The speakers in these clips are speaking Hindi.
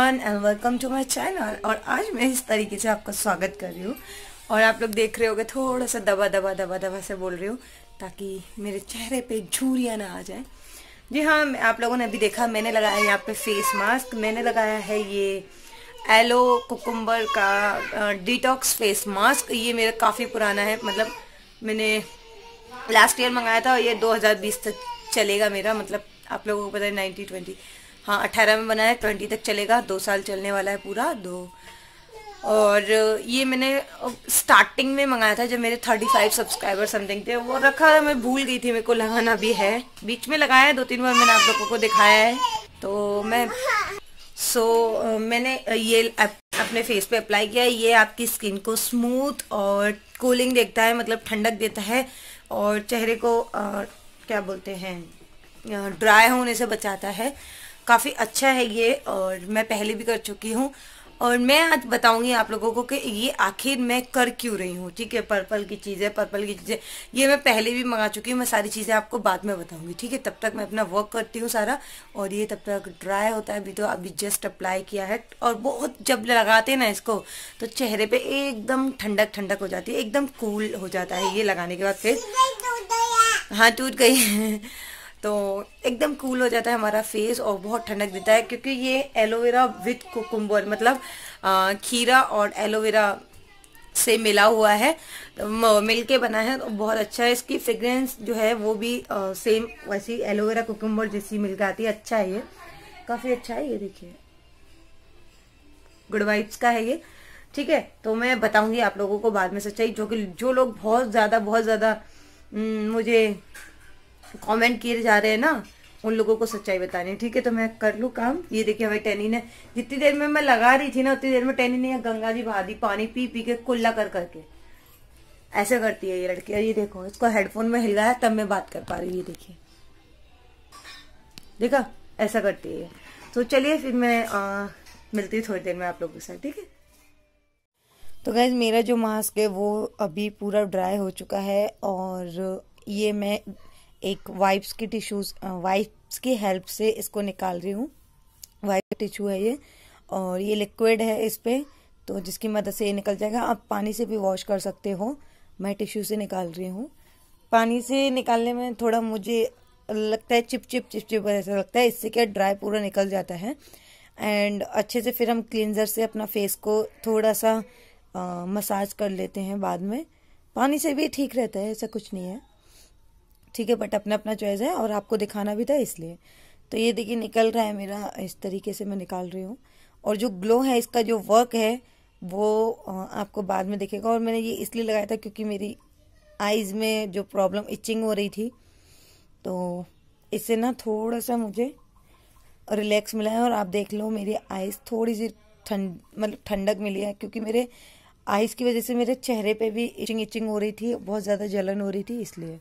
Everyone and welcome to my channel. और आज मैं इस तरीके से आपका स्वागत कर रही हूँ और आप लोग देख रहे होगे थोड़ा सा दबा दबा दबा दबा से बोल रही हूँ ताकि मेरे चेहरे पे झुर्रियाँ ना आ जाए। जी हाँ, आप लोगों ने अभी देखा मैंने लगाया यहाँ पे फेस मास्क। मैंने लगाया है ये एलो कुकुम्बर का डिटॉक्स फेस मास्क। ये मेरा काफ़ी पुराना है, मतलब मैंने लास्ट ईयर मंगाया था और ये 2020 तक चलेगा मेरा। मतलब आप लोगों को पता है 1920 हाँ 18 में बनाया, 20 तक चलेगा, 2 साल चलने वाला है पूरा 2। और ये मैंने स्टार्टिंग में मंगाया था जब मेरे 35 सब्सक्राइबर समथिंग थे। वो रखा है, मैं भूल गई थी, मेरे को लगाना भी है। बीच में लगाया है 2-3 बार, मैंने आप लोगों को दिखाया है। तो मैंने ये अपने फेस पे अप्लाई किया है। ये आपकी स्किन को स्मूथ और कूलिंग देता है, मतलब ठंडक देता है और चेहरे को क्या बोलते हैं ड्राई होने से बचाता है। काफ़ी अच्छा है ये और मैं पहले भी कर चुकी हूँ। और मैं आज बताऊंगी आप लोगों को कि ये आखिर मैं कर क्यों रही हूँ। ठीक है, पर्पल की चीज़ें ये मैं पहले भी मंगा चुकी हूँ। मैं सारी चीज़ें आपको बाद में बताऊंगी। ठीक है, तब तक मैं अपना वर्क करती हूँ सारा और ये तब तक ड्राई होता है। अभी तो अभी जस्ट अप्लाई किया है और बहुत जब लगाते हैं ना इसको तो चेहरे पे एकदम ठंडक ठंडक हो जाती है, एकदम कूल हो जाता है ये लगाने के बाद। फिर हाँ टूट गई तो एकदम कूल हो जाता है हमारा फेस और बहुत ठंडक देता है, क्योंकि ये एलोवेरा विथ कुकुम्बर मतलब खीरा और एलोवेरा से मिला हुआ है, मिल के बना है। तो बहुत अच्छा है। इसकी फ्रेग्रेंस जो है वो भी सेम वैसी एलोवेरा कुकुम्बर जैसी मिल के आती है। अच्छा है ये, काफ़ी अच्छा है। ये देखिए गुड वाइब्स का है ये। ठीक है, तो मैं बताऊंगी आप लोगों को बाद में सच्चाई। जो लोग बहुत ज़्यादा मुझे कमेंट किए जा रहे हैं ना, उन लोगों को सच्चाई बतानी है। ठीक है, तो मैं कर लूँ काम। ये देखिए भाई टैनी ने जितनी देर में मैं लगा रही थी ना उतनी देर में टैनी ने गंगा जी बहा दी, पानी पी पी के कुल्ला कर करके। ऐसे करती है ये लड़की। ये देखो इसको हेडफोन में हिलाया तब मैं बात कर पा रही हूँ। ये देखिए, देखा ऐसा करती है। तो चलिए फिर मैं मिलती हूँ थोड़ी देर में आप लोगों के साथ। ठीक है, तो गाइज मेरा जो मास्क है वो अभी पूरा ड्राई हो चुका है और ये मैं एक वाइप्स की हेल्प से इसको निकाल रही हूँ। वाइप टिश्यू है ये और ये लिक्विड है इस पे, तो जिसकी मदद से ये निकल जाएगा। आप पानी से भी वॉश कर सकते हो, मैं टिश्यू से निकाल रही हूँ। पानी से निकालने में थोड़ा मुझे लगता है चिप ऐसा लगता है, इससे क्या ड्राई पूरा निकल जाता है। एंड अच्छे से फिर हम क्लींजर से अपना फेस को थोड़ा सा मसाज कर लेते हैं बाद में। पानी से भी ठीक रहता है, ऐसा कुछ नहीं है। ठीक है, बट अपना अपना चॉइस है और आपको दिखाना भी था इसलिए। तो ये देखिए निकल रहा है मेरा, इस तरीके से मैं निकाल रही हूँ। और जो ग्लो है इसका जो वर्क है वो आपको बाद में दिखेगा। और मैंने ये इसलिए लगाया था क्योंकि मेरी आईज में जो प्रॉब्लम इचिंग हो रही थी, तो इससे ना थोड़ा सा मुझे रिलैक्स मिला है। और आप देख लो मेरी आईज थोड़ी सी ठंडक मिली है, क्योंकि मेरे आईज की वजह से मेरे चेहरे पे भी इचिंग हो रही थी, बहुत ज़्यादा जलन हो रही थी इसलिए।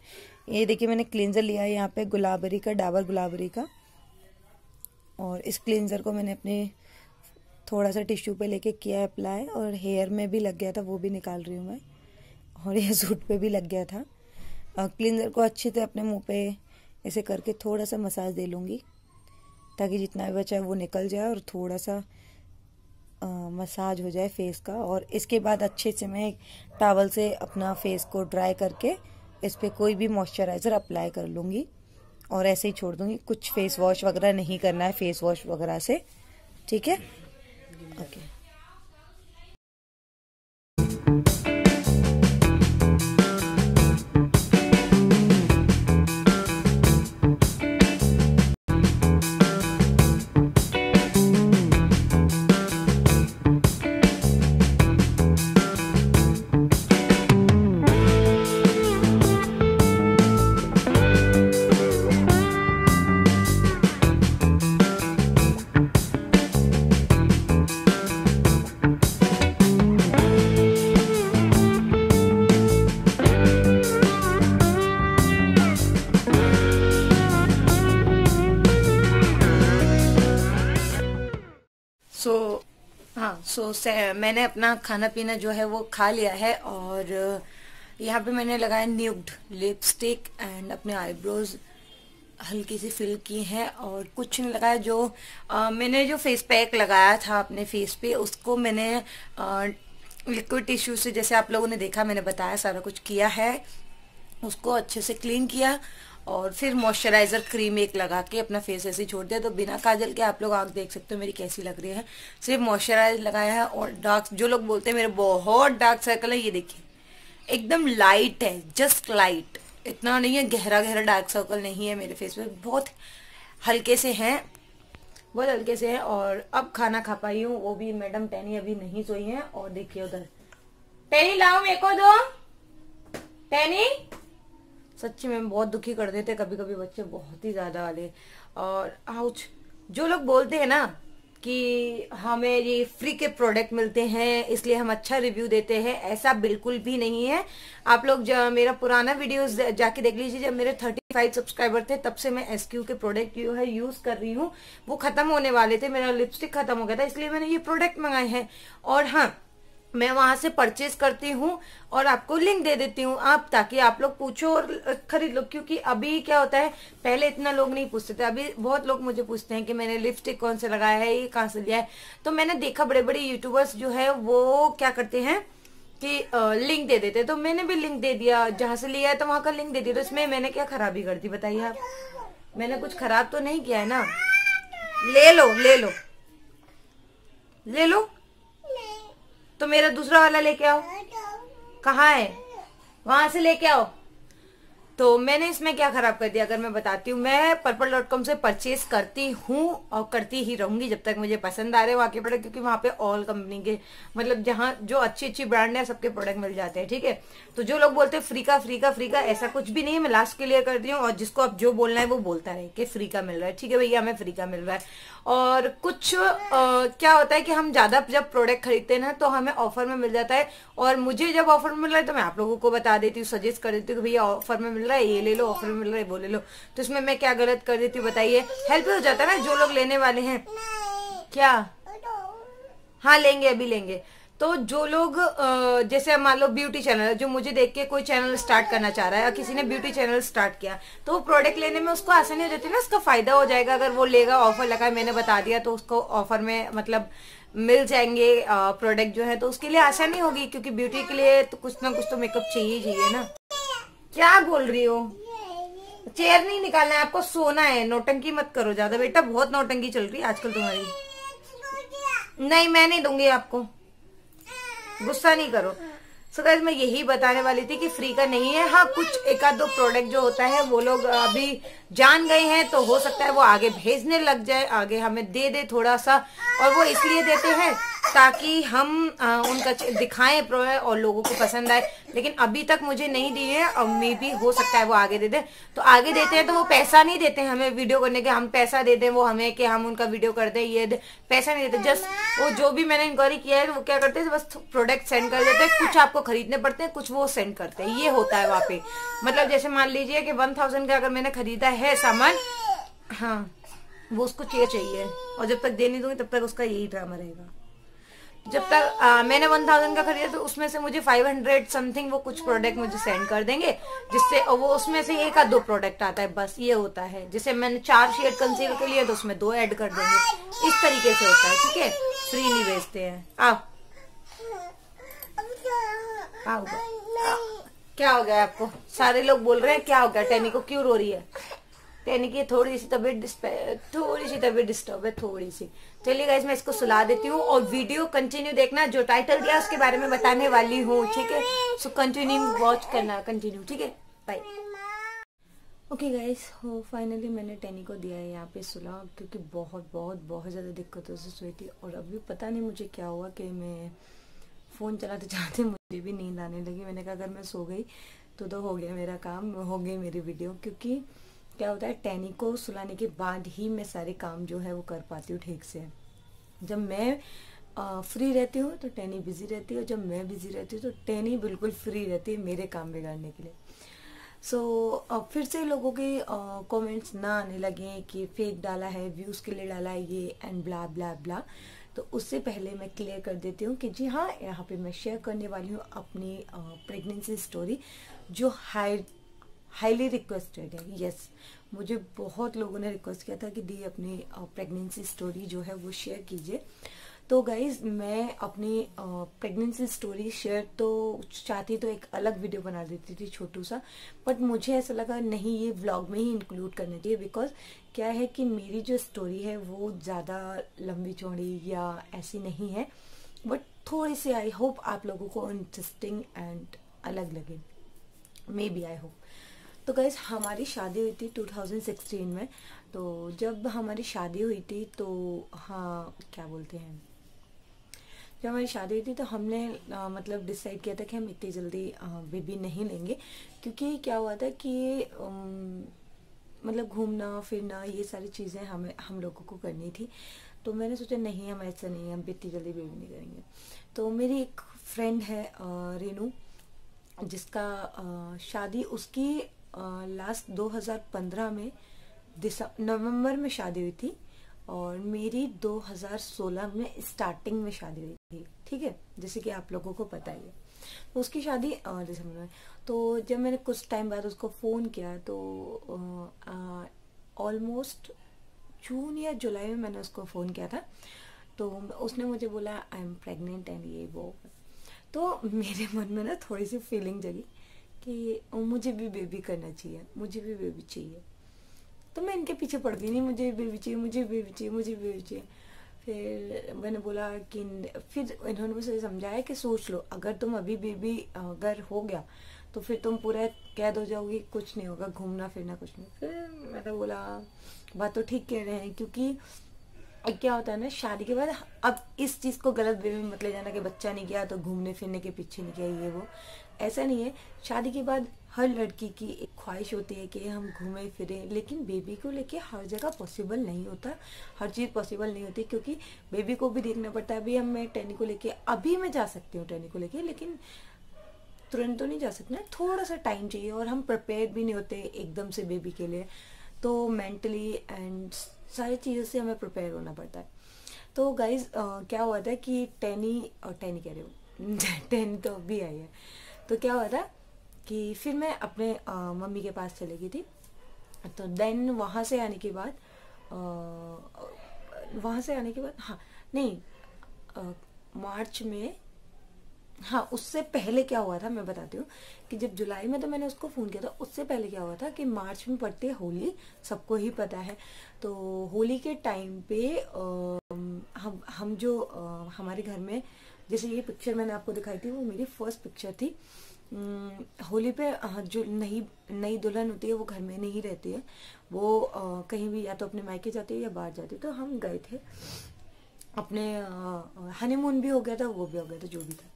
ये देखिए मैंने क्लींजर लिया है यहाँ पे गुलाबरी का, डाबर गुलाबरी का। और इस क्लींजर को मैंने अपने थोड़ा सा टिश्यू पे लेके किया अप्लाई और हेयर में भी लग गया था, वो भी निकाल रही हूँ मैं। और ये सूट पे भी लग गया था। क्लींजर को अच्छे से अपने मुंह पे ऐसे करके थोड़ा सा मसाज दे लूँगी ताकि जितना भी बचा है वो निकल जाए और थोड़ा सा मसाज हो जाए फेस का। और इसके बाद अच्छे से मैं एक टॉवल से अपना फेस को ड्राई करके इस पर कोई भी मॉइस्चराइज़र अप्लाई कर लूँगी और ऐसे ही छोड़ दूँगी। कुछ फेस वॉश वगैरह नहीं करना है फेस वॉश वगैरह से। ठीक है, ओके। मैंने अपना खाना पीना जो है वो खा लिया है और यहाँ पे मैंने लगाया न्यूड लिपस्टिक एंड अपने आईब्रोज हल्की सी फिल की है और कुछ नहीं लगाया। जो मैंने जो फेस पैक लगाया था अपने फेस पे, उसको मैंने लिक्विड टिश्यू से, जैसे आप लोगों ने देखा मैंने बताया, सारा कुछ किया है, उसको अच्छे से क्लीन किया और फिर मॉइस्चराइजर क्रीम एक लगा के अपना फेस ऐसे छोड़ दिया। तो बिना काजल के आप लोग आंख देख सकते हो मेरी कैसी लग रही है। सिर्फ मॉइस्चराइजर लगाया है। और डार्क, जो लोग बोलते हैं मेरे बहुत डार्क सर्कल है, ये देखिए एकदम लाइट है, जस्ट लाइट, इतना नहीं है, गहरा गहरा डार्क सर्कल नहीं है मेरे फेस पे, बहुत हल्के से हैं, बहुत हल्के से हैं। और अब खाना खा पाई हूँ, वो भी मैडम टैनी अभी नहीं सोई है। और देखिए उधर, टैनी लाओ मेरे को दो, टैनी। सच्ची में बहुत दुखी कर देते कभी कभी बच्चे, बहुत ही ज्यादा वाले। और आउच, जो लोग बोलते हैं ना कि हमें ये फ्री के प्रोडक्ट मिलते हैं इसलिए हम अच्छा रिव्यू देते हैं, ऐसा बिल्कुल भी नहीं है। आप लोग मेरा पुराना वीडियोस जाके देख लीजिए, जब मेरे 35 सब्सक्राइबर थे तब से मैं SQ के प्रोडक्ट जो है यूज कर रही हूँ। वो खत्म होने वाले थे, मेरा लिपस्टिक खत्म हो गया था, इसलिए मैंने ये प्रोडक्ट मंगाए हैं। और हाँ, मैं वहां से परचेज करती हूँ और आपको लिंक दे देती हूँ आप, ताकि आप लोग पूछो और खरीद लो। क्योंकि अभी क्या होता है, पहले इतना लोग नहीं पूछते थे, अभी बहुत लोग मुझे पूछते हैं कि मैंने लिपस्टिक कौन से लगाया है, ये कहाँ से लिया है। तो मैंने देखा बड़े बड़े यूट्यूबर्स जो है वो क्या करते हैं कि लिंक दे देते, तो मैंने भी लिंक दे दिया, जहां से लिया है तो वहां का लिंक दे दिया। तो इसमें मैंने क्या खराबी कर दी बताइए आप? मैंने कुछ खराब तो नहीं किया है ना। ले लो ले लो ले लो, तो मेरा दूसरा वाला लेके आओ। कहाँ है? वहां से लेके आओ। तो मैंने इसमें क्या खराब कर दिया अगर मैं बताती हूँ। मैं purple.com से परचेज करती हूँ और करती ही रहूंगी जब तक मुझे पसंद आ रहे वहां के प्रोडक्ट, क्योंकि वहां पे ऑल कंपनी के, मतलब जहाँ जो अच्छी अच्छी ब्रांड है सबके प्रोडक्ट मिल जाते हैं, ठीक है। तो जो लोग बोलते हैं फ्री का फ्री का फ्री का, ऐसा कुछ भी नहीं है। मैं लास्ट क्लियर करती हूँ, और जिसको अब जो बोलना है वो बोलता रहे कि फ्री का मिल रहा है, ठीक है भैया हमें फ्री का मिल रहा है। और कुछ क्या होता है कि हम ज्यादा जब प्रोडक्ट खरीदते हैं ना तो हमें ऑफर में मिल जाता है, और मुझे जब ऑफर में मिल रहा है तो मैं आप लोगों को बता देती हूँ, सजेस्ट कर देती हूँ कि भैया ऑफर में मिल रहा है ये ले लो, ऑफर में मिल रहा है वो ले लो। तो इसमें मैं क्या गलत कर देती हूँ बताइए? हेल्प हो जाता है ना जो लोग लेने वाले हैं। क्या? हाँ लेंगे, अभी लेंगे। तो जो लोग जैसे मान लो ब्यूटी चैनल, जो मुझे देख के कोई चैनल स्टार्ट करना चाह रहा है, या किसी ने ब्यूटी चैनल स्टार्ट किया, तो वो प्रोडक्ट लेने में उसको आसानी हो जाती है ना, उसका फायदा हो जाएगा। अगर वो लेगा, ऑफर लगा मैंने बता दिया, तो उसको ऑफर में मतलब मिल जाएंगे प्रोडक्ट जो है, तो उसके लिए आसानी होगी। क्योंकि ब्यूटी के लिए तो कुछ ना कुछ तो मेकअप चाहिए चाहिए ना। क्या बोल रही हो? चेयर नहीं निकालना है आपको, सोना है। नौटंकी मत करो ज्यादा बेटा, बहुत नौटंकी चल रही है आजकल तुम्हारी। नहीं मैं नहीं दूंगी आपको, गुस्सा नहीं करो। सो गाइस मैं यही बताने वाली थी कि फ्री का नहीं है। हाँ कुछ एक आध दो प्रोडक्ट जो होता है वो लोग अभी जान गए हैं, तो हो सकता है वो आगे भेजने लग जाए, आगे हमें दे दे थोड़ा सा। और वो इसलिए देते हैं ताकि हम उनका दिखाएं प्रोडक्ट और लोगों को पसंद आए। लेकिन अभी तक मुझे नहीं दी है, और मे भी हो सकता है वो आगे दे दे। तो आगे देते हैं तो वो पैसा नहीं देते हैं हमें वीडियो करने के, हम पैसा दे दें वो हमें कि हम उनका वीडियो कर दें, ये पैसा नहीं देते। जस्ट वो जो भी मैंने इंक्वायरी किया है वो क्या करते हैं, बस प्रोडक्ट सेंड कर देते हैं। कुछ आपको खरीदने पड़ते हैं, कुछ वो सेंड करते हैं, ये होता है वहाँ पे। मतलब जैसे मान लीजिए कि 1000 का अगर मैंने खरीदा है सामान, हाँ वो उसको चाहिए, और जब तक दे नहीं दूंगी तब तक उसका यही ड्रामा रहेगा। जब तक मैंने 1000 का खरीदा तो उसमें से मुझे 500 समथिंग वो कुछ प्रोडक्ट मुझे सेंड कर देंगे, जिससे वो उसमें से एक आध दो प्रोडक्ट आता है, बस ये होता है। जैसे मैंने 4 शेड कंसीलर के लिए तो उसमें 2 ऐड कर देंगे, इस तरीके से होता है, ठीक है। फ्री नहीं बेचते हैं। आओ आओ, क्या हो गया आपको? सारे लोग बोल रहे हैं क्या हो गया, टैनी को क्यों रो रही है? टैनी की थोड़ी सी तबीयत डिस्टर्ब है, थोड़ी सी। चलिए गाइस मैं इसको सुला देती हूँ, और वीडियो कंटिन्यू देखना, जो टाइटल दिया उसके बारे में बताने वाली हूँ, ठीक है। सो कंटिन्यू वॉच करना, कंटिन्यू, ठीक है। बाय। ओके गाइस, हो फाइनली मैंने टैनी को दिया है यहाँ पे सुला, क्योंकि बहुत ज्यादा दिक्कतों से सोई थी। और अभी पता नहीं मुझे क्या हुआ कि मैं फोन चलाते चलाते मुझे भी नींद आने लगी। मैंने कहा अगर मैं सो गई तो हो गया मेरा काम, हो गई मेरी वीडियो। क्योंकि क्या होता है, टैनी को सुलाने के बाद ही मैं सारे काम जो है वो कर पाती हूँ ठीक से। जब मैं फ्री रहती हूँ तो टैनी बिजी रहती है, और जब मैं बिजी रहती हूँ तो टैनी बिल्कुल फ्री रहती है मेरे काम बिगाड़ने के लिए। सो अब फिर से लोगों के कमेंट्स ना आने लगे कि फेक डाला है, व्यूज के लिए डाला है ये, एंड ब्ला ब्ला ब्ला। तो उससे पहले मैं क्लियर कर देती हूँ कि जी हाँ, यहाँ पे मैं शेयर करने वाली हूँ अपनी प्रेगनेंसी स्टोरी, जो हाइड हाईली रिक्वेस्टेड है। यस, मुझे बहुत लोगों ने रिक्वेस्ट किया था कि दी अपनी प्रेगनेंसी स्टोरी जो है वो शेयर कीजिए। तो गाइज मैं अपनी प्रेगनेंसी स्टोरी शेयर तो चाहती तो एक अलग वीडियो बना देती थी छोटू सा, बट मुझे ऐसा लगा नहीं, ये व्लॉग में ही इंक्लूड करना चाहिए। बिकॉज क्या है कि मेरी जो स्टोरी है वो ज़्यादा लंबी चौड़ी या ऐसी नहीं है, बट थोड़ी सी आई होप आप लोगों को इंटरेस्टिंग एंड अलग लगे, मे बी, आई होप। तो गाइज हमारी शादी हुई थी 2016 में। तो जब हमारी शादी हुई थी तो हाँ क्या बोलते हैं, जब हमारी शादी हुई थी तो हमने मतलब डिसाइड किया था कि हम इतनी जल्दी बेबी नहीं लेंगे, क्योंकि क्या हुआ था कि मतलब घूमना फिरना ये सारी चीज़ें हम लोगों को करनी थी। तो मैंने सोचा नहीं, हम ऐसा नहीं, हम इतनी जल्दी बेबी नहीं करेंगे। तो मेरी एक फ्रेंड है रेनू, जिसका शादी उसकी लास्ट 2015 में नवंबर में शादी हुई थी, और मेरी 2016 में स्टार्टिंग में शादी हुई थी। ठीक है, जैसे कि आप लोगों को पता ही है। तो उसकी शादी दिसंबर में। तो जब मैंने कुछ टाइम बाद उसको फ़ोन किया तो ऑलमोस्ट जून या जुलाई में मैंने उसको फ़ोन किया था। तो उसने मुझे बोला आई एम प्रेग्नेंट एंड ये वो। तो मेरे मन में ना थोड़ी सी फीलिंग जगी कि मुझे भी बेबी करना चाहिए, मुझे भी बेबी चाहिए। तो मैं इनके पीछे पड़ गई, नहीं मुझे बेबी चाहिए, मुझे बेबी चाहिए, मुझे बेबी चाहिए। फिर मैंने बोला कि फिर इन्होंने मुझे समझाया कि सोच लो, अगर तुम अभी बेबी अगर हो गया तो फिर तुम पूरा कैद हो जाओगी, कुछ नहीं होगा, घूमना फिरना कुछ नहीं। फिर मैंने बोला बात तो ठीक कह रहे हैं, क्योंकि क्या होता है ना शादी के बाद, अब इस चीज को गलत वे में मत ले जाना कि बच्चा नहीं किया तो घूमने फिरने के पीछे नहीं किया, ये वो ऐसा नहीं है। शादी के बाद हर लड़की की एक ख्वाहिश होती है कि हम घूमें फिरें, लेकिन बेबी को लेके हर जगह पॉसिबल नहीं होता, हर चीज़ पॉसिबल नहीं होती, क्योंकि बेबी को भी देखना पड़ता है। अभी हम मैं टैनी को लेके, अभी मैं जा सकती हूँ टैनी को लेके, लेकिन तुरंत तो नहीं जा सकते ना, थोड़ा सा टाइम चाहिए, और हम प्रिपेयर भी नहीं होते एकदम से बेबी के लिए। तो मेंटली एंड सारी चीज़ों से हमें प्रिपेयर होना पड़ता है। तो गाइज क्या हुआ था कि टैनी कह रही हूँ टैनी तो अभी आई है। तो क्या हुआ था कि फिर मैं अपने मम्मी के पास चली गई थी। तो देन वहाँ से आने के बाद हाँ नहीं, मार्च में, हाँ उससे पहले क्या हुआ था मैं बताती हूँ कि जब जुलाई में तो मैंने उसको फ़ोन किया था, उससे पहले क्या हुआ था कि मार्च में पड़ती है होली, सबको ही पता है। तो होली के टाइम पे हम जो हमारे घर में, जैसे ये पिक्चर मैंने आपको दिखाई थी, वो मेरी फर्स्ट पिक्चर थी। होली पे जो नई दुल्हन होती है वो घर में नहीं रहती है, वो कहीं भी या तो अपने मायके जाती है या बाहर जाती है। तो हम गए थे अपने, हनीमून भी हो गया था, वो भी हो गया था, जो भी था।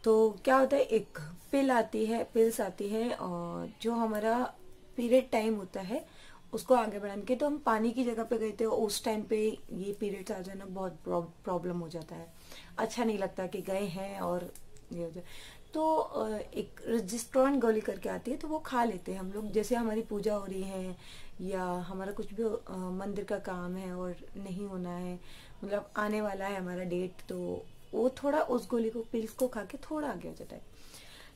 तो क्या होता है, एक पिल्स आती है और जो हमारा पीरियड टाइम होता है उसको आगे बढ़ाने के। तो हम पानी की जगह पे गए थे, उस टाइम पे ये पीरियड्स आ जाना बहुत प्रॉब्लम हो जाता है, अच्छा नहीं लगता कि गए हैं और ये हो जाए। तो एक रजिस्ट्रॉन गोली करके आती है, तो वो खा लेते हैं हम लोग, जैसे हमारी पूजा हो रही है या हमारा कुछ भी मंदिर का काम है और नहीं होना है, मतलब आने वाला है हमारा डेट, तो वो थोड़ा उस गोली को, पिल्स को खा के थोड़ा आगे हो जाता है।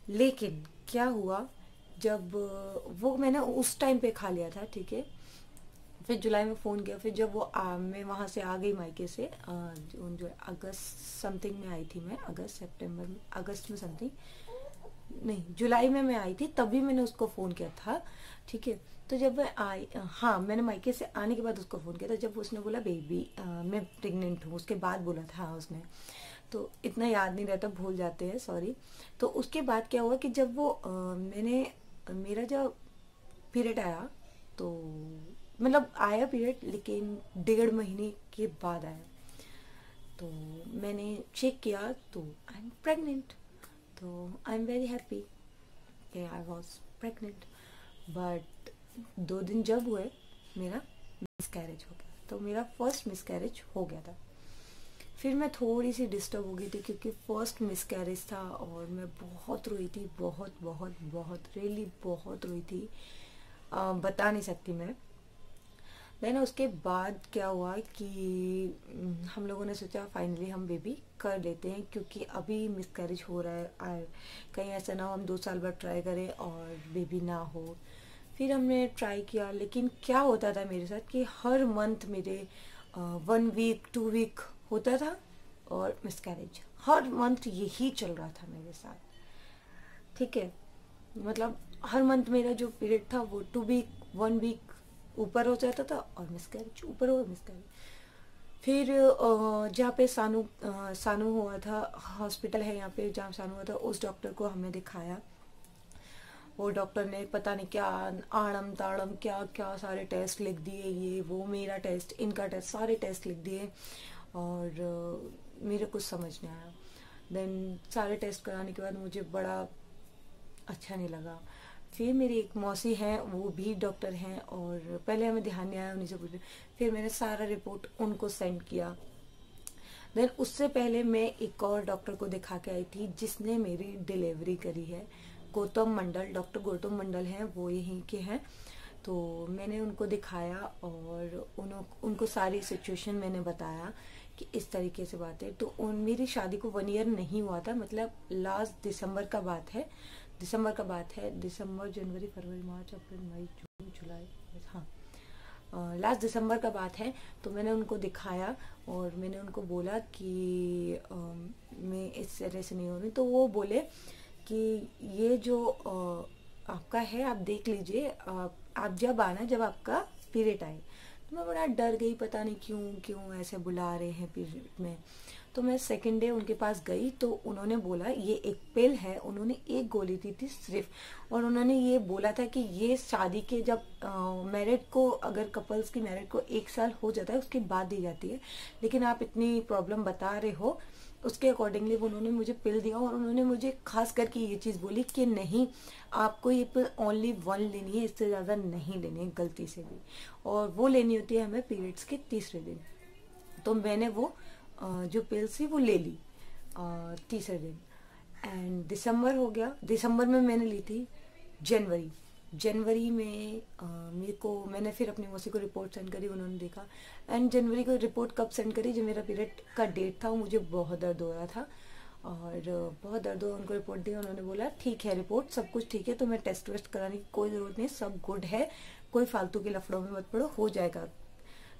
लेकिन क्या हुआ, जब वो मैंने उस टाइम पे खा लिया था, ठीक है। फिर जुलाई में फ़ोन किया, फिर जब वो मैं वहाँ से आ गई मायके से, जो अगस्त समथिंग में आई थी मैं, अगस्त में समथिंग, नहीं जुलाई में मैं आई थी, तभी मैंने उसको फ़ोन किया था, ठीक है। तो जब मैं आई, हाँ मैंने मायके से आने के बाद उसको फ़ोन किया था, जब उसने बोला बेबी मैं प्रेग्नेंट हूँ, उसके बाद बोला था उसने, तो इतना याद नहीं रहता, भूल जाते हैं, सॉरी। तो उसके बाद क्या हुआ कि जब वो मेरा जब पीरियड आया, तो मतलब आया पीरियड, लेकिन 1.5 महीने के बाद आया। तो मैंने चेक किया तो आई एम प्रेग्नेंट। तो आई एम वेरी हैप्पी कि आई वॉज प्रेग्नेंट। बट 2 दिन जब हुए मेरा मिसकैरेज हो गया, तो मेरा फर्स्ट मिसकैरेज हो गया था। फिर मैं थोड़ी सी डिस्टर्ब हो गई थी, क्योंकि फर्स्ट मिसकैरेज था और मैं बहुत रोई थी, बहुत रियली बहुत रोई थी, बता नहीं सकती मैं। देन उसके बाद क्या हुआ कि हम लोगों ने सोचा फाइनली हम बेबी कर लेते हैं, क्योंकि अभी मिसकैरेज हो रहा है और कहीं ऐसा ना हो हम 2 साल बाद ट्राई करें और बेबी ना हो। फिर हमने ट्राई किया, लेकिन क्या होता था मेरे साथ कि हर मंथ मेरे 1 वीक 2 वीक होता था और मिसकैरेज हर मंथ यही चल रहा था मेरे साथ। ठीक है, मतलब हर मंथ मेरा जो पीरियड था वो 2 वीक 1 वीक ऊपर हो जाता था और मिसकैरेज ऊपर हो मिसकैरेज। फिर जहाँ पे सानू हुआ था, हॉस्पिटल है यहाँ पे जहाँ सानू हुआ था, उस डॉक्टर को हमने दिखाया। वो डॉक्टर ने पता नहीं क्या आड़म ताड़म क्या क्या सारे टेस्ट लिख दिए, ये वो मेरा टेस्ट इनका टेस्ट सारे टेस्ट लिख दिए और मेरे कुछ समझ नहीं आया। देन सारे टेस्ट कराने के बाद मुझे बड़ा अच्छा नहीं लगा। फिर मेरी एक मौसी हैं, वो भी डॉक्टर हैं और पहले हमें ध्यान नहीं आया, उन्हीं से पूछे। फिर मैंने सारा रिपोर्ट उनको सेंड किया। देन उससे पहले मैं एक और डॉक्टर को दिखा के आई थी जिसने मेरी डिलीवरी करी है, गौतम मंडल, डॉक्टर गौतम मंडल हैं, वो यहीं के हैं। तो मैंने उनको दिखाया और उनको सारी सिचुएशन मैंने बताया कि इस तरीके से बात है। तो मेरी शादी को 1 ईयर नहीं हुआ था, मतलब लास्ट दिसंबर का बात है, दिसंबर जनवरी फरवरी मार्च अप्रैल मई जून जुलाई, हाँ लास्ट दिसंबर का बात है। तो मैंने उनको दिखाया और मैंने उनको बोला कि मैं इस तरह से नहीं हो रही। तो वो बोले कि ये जो आपका है आप देख लीजिए, आप जब आना जब आपका पीरियड आए। तो मैं बड़ा डर गई, पता नहीं क्यों ऐसे बुला रहे हैं पीरियड में। तो मैं सेकेंड डे उनके पास गई तो उन्होंने बोला ये एक पिल है, उन्होंने एक गोली दी थी सिर्फ, और उन्होंने ये बोला था कि ये शादी के जब मैरिड को, अगर कपल्स की मैरिड को 1 साल हो जाता है उसके बाद दी जाती है, लेकिन आप इतनी प्रॉब्लम बता रहे हो उसके अकॉर्डिंगली उन्होंने मुझे पिल दिया। और उन्होंने मुझे खास करके ये चीज़ बोली कि नहीं आपको ये पिल ओनली 1 लेनी है, इससे ज़्यादा नहीं लेनी है गलती से भी, और वो लेनी होती है हमें पीरियड्स के 3रे दिन। तो मैंने वो जो पिल्स थी वो ले ली 3रे दिन। एंड दिसंबर हो गया, दिसंबर में मैंने ली थी जनवरी में मैंने फिर अपनी मौसी को रिपोर्ट सेंड करी, उन्होंने देखा। एंड जनवरी को रिपोर्ट कब सेंड करी, जब मेरा पीरियड का डेट था, मुझे बहुत दर्द हो रहा था और बहुत दर्द हुआ। उनको रिपोर्ट दी, उन्होंने बोला ठीक है रिपोर्ट सब कुछ ठीक है, तो मैं टेस्ट वेस्ट कराने की कोई ज़रूरत नहीं, सब गुड है, कोई फालतू के लफड़ों में मत पड़ो, हो जाएगा।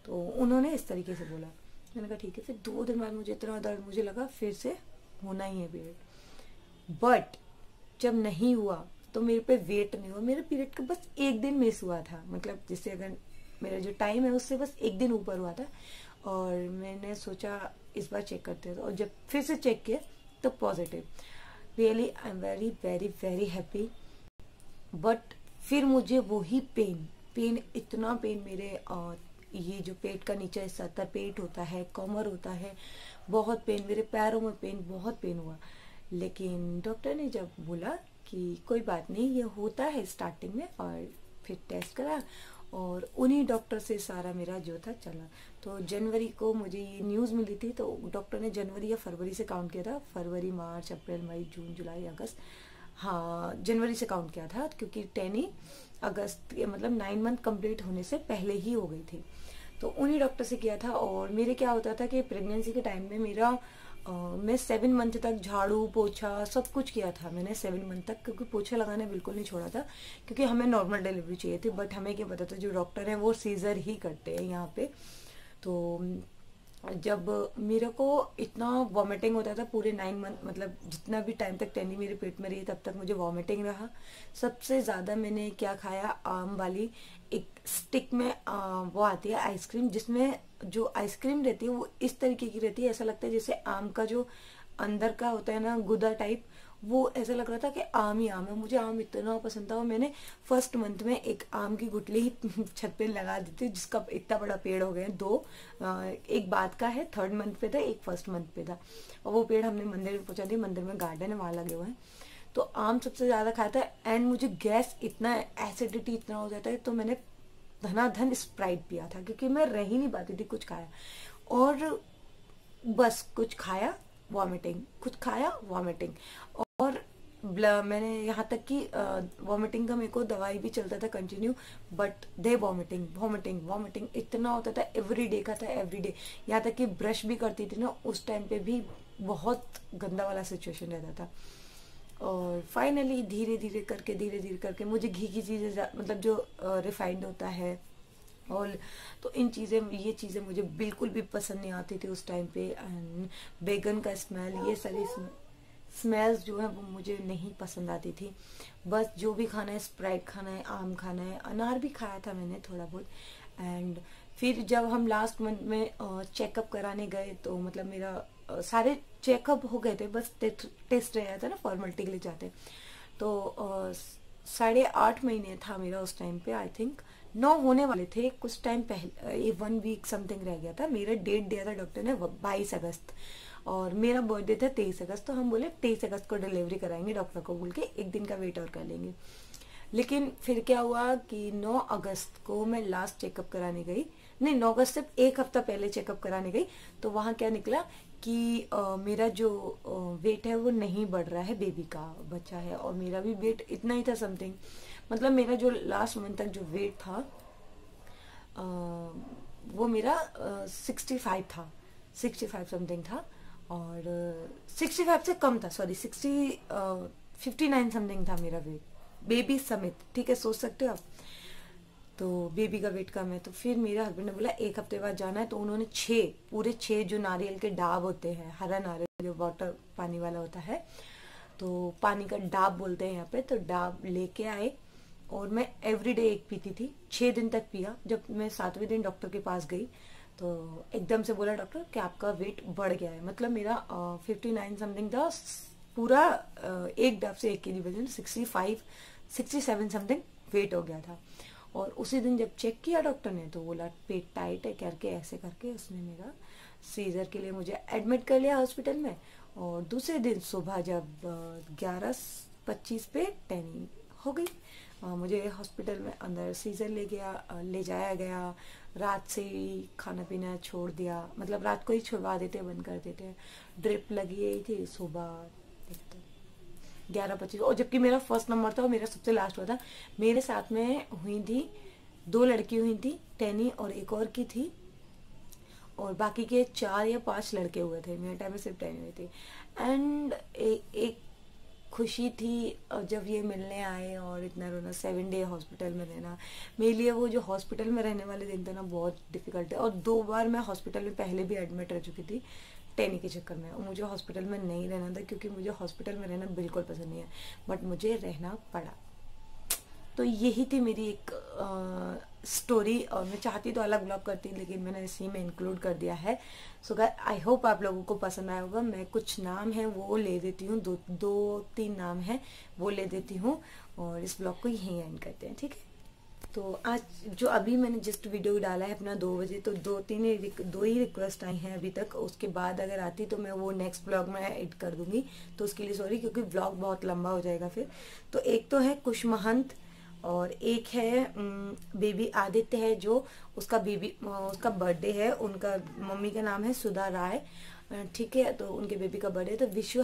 तो उन्होंने इस तरीके से बोला। मैंने कहा ठीक है। फिर 2 दिन बाद मुझे इतना दर्द, मुझे लगा फिर से होना ही है पीरियड। बट जब नहीं हुआ तो मेरे पे वेट नहीं हुआ, मेरे पीरियड का बस 1 दिन मिस हुआ था, मतलब जिससे अगर मेरा जो टाइम है उससे बस 1 दिन ऊपर हुआ था। और मैंने सोचा इस बार चेक करते हैं, और जब फिर से चेक किया तो positive. Really I am very very very happy. But फिर मुझे वही पेन इतना पेन मेरे ये जो पेट का नीचे हिस्सा होता है, पेट होता है, कमर होता है, बहुत पेन, मेरे पैरों में पेन, बहुत पेन हुआ। लेकिन डॉक्टर ने जब बोला कि कोई बात नहीं ये होता है स्टार्टिंग में, और फिर टेस्ट करा और उन्हीं डॉक्टर से सारा मेरा जो था चला। तो जनवरी को मुझे ये न्यूज़ मिली थी, तो डॉक्टर ने जनवरी या फरवरी से काउंट किया था, फरवरी मार्च अप्रैल मई जून जुलाई अगस्त, हाँ जनवरी से काउंट किया था, क्योंकि 10 अगस्त मतलब 9 मंथ कंप्लीट होने से पहले ही हो गई थी। तो उन्हीं डॉक्टर से किया था। और मेरे क्या होता था कि प्रेगनेंसी के टाइम में मेरा मैं 7 मंथ तक झाड़ू पोछा सब कुछ किया था मैंने 7 मंथ तक, क्योंकि पोछा लगाना बिल्कुल नहीं छोड़ा था, क्योंकि हमें नॉर्मल डिलीवरी चाहिए थी। बट हमें क्या पता था जो डॉक्टर हैं वो सीजर ही करते हैं यहाँ पे। तो जब मेरे को इतना वॉमिटिंग होता था पूरे 9 मंथ, मतलब जितना भी टाइम तक टैनी मेरे पेट में रही तब तक मुझे वॉमिटिंग रहा। सबसे ज़्यादा मैंने क्या खाया, आम वाली एक स्टिक में वो आती है आइसक्रीम, जिसमें जो आइसक्रीम रहती है वो इस तरीके की रहती है, ऐसा लगता है जैसे आम का जो अंदर का होता है ना गुदा टाइप, वो ऐसा लग रहा था कि आम ही आम है। मुझे आम इतना पसंद था और मैंने फर्स्ट मंथ में एक आम की गुठली ही छत पे लगा दी थी, जिसका इतना बड़ा पेड़ हो गया 2, एक बाद का है 3rd मंथ पे था, एक 1st मंथ पे था। और वो पेड़ हमने मंदिर में पहुंचा दिया, मंदिर में गार्डन है वहां लगे हुए हैं। तो आम सबसे ज्यादा खाता है। एंड मुझे गैस इतना, एसिडिटी इतना हो जाता है, तो मैंने धनाधन स्प्राइट पिया था, क्योंकि मैं रह ही नहीं पाती थी कुछ खाया, और बस कुछ खाया वॉमिटिंग, कुछ खाया वॉमिटिंग। और मैंने यहाँ तक कि वॉमिटिंग का मेरे को दवाई भी चलता था continue, but they vomiting vomiting vomiting इतना होता था, एवरी डे का था, एवरी डे। यहाँ तक कि ब्रश भी करती थी ना, उस टाइम पे भी बहुत गंदा वाला सिचुएशन रहता था। और फाइनली धीरे धीरे करके मुझे घी की चीज़ें, मतलब जो रिफाइंड होता है और, तो ये चीज़ें मुझे बिल्कुल भी पसंद नहीं आती थी उस टाइम पे। एंड बैगन का स्मेल, ये सारी स्मेल्स जो है वो मुझे नहीं पसंद आती थी। बस जो भी खाना है, स्प्राइट खाना है, आम खाना है, अनार भी खाया था मैंने थोड़ा बहुत। एंड फिर जब हम लास्ट मंथ में चेकअप कराने गए, तो मतलब मेरा सारे चेकअप हो गए थे, बस टेस्ट रह था ना, फॉर्मेलिटी के लिए जाते। तो 8.5 महीने था मेरा उस टाइम पे, आई थिंक 9 होने वाले थे कुछ टाइम पहले, ये 1 वीक समथिंग रह गया था। मेरा डेट दिया था डॉक्टर ने 22 अगस्त, और मेरा बर्थडे था 23 अगस्त। तो हम बोले 23 अगस्त को डिलीवरी कराएंगे डॉक्टर को बोल के, एक दिन का वेट और कर लेंगे। लेकिन फिर क्या हुआ कि 9 अगस्त को मैं लास्ट चेकअप कराने गई, नहीं 9 अगस्त से एक हफ्ता पहले चेकअप कराने गई। तो वहाँ क्या निकला कि मेरा जो वेट है वो नहीं बढ़ रहा है, बेबी का बच्चा है, और मेरा भी वेट इतना ही था समथिंग। मतलब मेरा जो लास्ट मंथ तक जो वेट था वो मेरा 65 था, 65 समथिंग था, और 65 से कम था, सॉरी 59 समथिंग था मेरा वेट, बेबी समेत। ठीक है, सोच सकते हो आप। तो बेबी का वेट कम है। तो फिर मेरे हस्बैंड ने बोला एक हफ्ते बाद जाना है, तो उन्होंने पूरे 6 जो नारियल के डाब होते हैं, हरा नारियल जो वाटर पानी वाला होता है, तो पानी का डाब बोलते हैं यहाँ पे, तो डाब लेके आए, और मैं एवरीडे एक पीती थी, 6 दिन तक पिया। जब मैं 7वें दिन डॉक्टर के पास गई, तो एकदम से बोला डॉक्टर कि आपका वेट बढ़ गया है। मतलब मेरा 59 समथिंग था, पूरा एक डाब से 1 kg वजन 67 समथिंग वेट हो गया था। और उसी दिन जब चेक किया डॉक्टर ने, तो बोला पेट टाइट है करके, ऐसे करके उसने मेरा सीजर के लिए मुझे एडमिट कर लिया हॉस्पिटल में। और दूसरे दिन सुबह जब 11:25 पे टैनिंग हो गई, मुझे हॉस्पिटल में अंदर सीजर ले जाया गया। रात से ही खाना पीना छोड़ दिया, मतलब रात को ही छुड़वा देते, बंद कर देते। ड्रिप लगी गई थी सुबह 11:25, और जबकि मेरा फर्स्ट नंबर था और मेरा सबसे लास्ट हुआ था। मेरे साथ में हुई थी 2 लड़की हुई थी, टैनी और एक और की थी, और बाकी के 4 या 5 लड़के हुए थे। मेरे टाइम में सिर्फ टैनी हुई थी। एंड एक खुशी थी जब ये मिलने आए, और इतना रोना, 7 डे हॉस्पिटल में रहना मेरे लिए, वो जो हॉस्पिटल में रहने वाले दिन थे ना, बहुत डिफिकल्ट है। और 2 बार मैं हॉस्पिटल में पहले भी एडमिट रह चुकी थी टैनी के चक्कर में, और मुझे हॉस्पिटल में नहीं रहना था, क्योंकि मुझे हॉस्पिटल में रहना बिल्कुल पसंद नहीं है, बट मुझे रहना पड़ा। तो यही थी मेरी एक स्टोरी, और मैं चाहती तो अलग ब्लॉग करती, लेकिन मैंने इसी में इंक्लूड कर दिया है। सो आई होप आप लोगों को पसंद आया होगा। मैं कुछ नाम है वो ले देती हूँ, 2-3 नाम है वो ले देती हूँ, और इस ब्लॉग को यहीं एंड करते हैं, ठीक है। तो आज जो अभी मैंने जस्ट वीडियो डाला है अपना 2 बजे, तो 2 ही रिक्वेस्ट आई हैं अभी तक। उसके बाद अगर आती तो मैं वो नेक्स्ट ब्लॉग में एड कर दूंगी, तो उसके लिए सॉरी, क्योंकि ब्लॉग बहुत लंबा हो जाएगा फिर। तो एक तो है कुश महंत, और एक है बेबी आदित्य है, जो उसका उसका बर्थडे है। उनका मम्मी का नाम है सुधा राय, ठीक है। तो उनके बेबी का बर्थडे, तो wish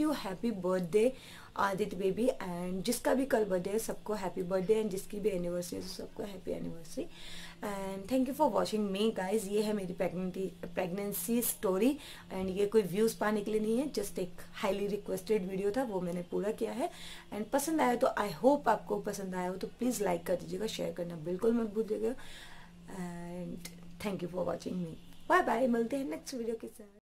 you happy birthday Aditya baby. And जिसका भी कल बर्थडे है सबको हैप्पी बर्थडे, एंड जिसकी भी एनिवर्सरी है सबको happy anniversary. And thank you for watching me guys. ये है मेरी प्रेगनेंसी स्टोरी, एंड ये कोई व्यूज पाने के लिए नहीं है, जस्ट एक हाईली रिक्वेस्टेड वीडियो था, वो मैंने पूरा किया है। एंड पसंद आया तो आई होप आपको पसंद आया हो, तो प्लीज लाइक कर दीजिएगा, शेयर करना बिल्कुल मत भूलिएगा। And thank you for watching me. Bye bye, मिलते हैं नेक्स्ट वीडियो के साथ।